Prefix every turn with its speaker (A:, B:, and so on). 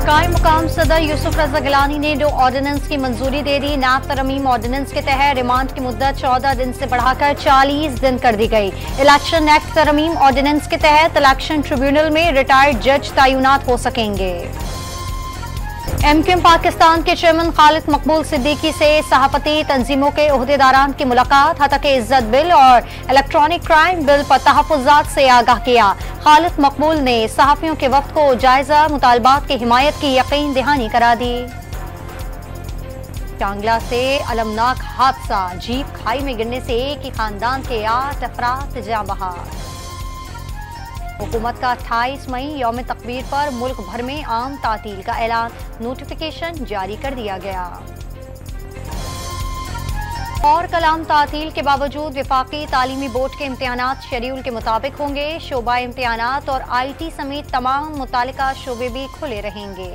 A: कायम मुकाम सदर यूसुफ रजा गिलानी ने जो ऑर्डिनेंस की मंजूरी दे दी। नैब तरमीम ऑर्डिनेंस के तहत रिमांड की मुद्दत 14 दिन से बढ़ाकर 40 दिन कर दी गई। इलेक्शन एक्ट तरमीम ऑर्डिनेंस के तहत इलेक्शन ट्रिब्यूनल में रिटायर्ड जज तैनात हो सकेंगे। एमक्यूएम पाकिस्तान के चेयरमैन खालिद मकबूल सिद्दीकी से सहाफती तंजीमों के ओहदेदारान की मुलाकात। हतक इज्जत बिल और इलेक्ट्रॉनिक क्राइम बिल पर तहफ़्फ़ुज़ात से आगाह किया। खालिद मकबूल ने सहाफ़ियों के वक्त को जायजा मुतालबात की हिमायत की यकीन दहानी करा दी। चांगला से अलमनाक हादसा, जीप खाई में गिरने से एक ही खानदान के 8 अफराद जाँ बहार। हुकूमत का 28 मई यौम तकबीर पर मुल्क भर में आम तातील का ऐलान, नोटिफिकेशन जारी कर दिया गया। और कलाम तातील के बावजूद वफाकी तालीमी बोर्ड के इम्तिहानात शेड्यूल के मुताबिक होंगे। शोबा इम्तिहानात और IT समेत तमाम मुतालिका शोबे भी खुले रहेंगे।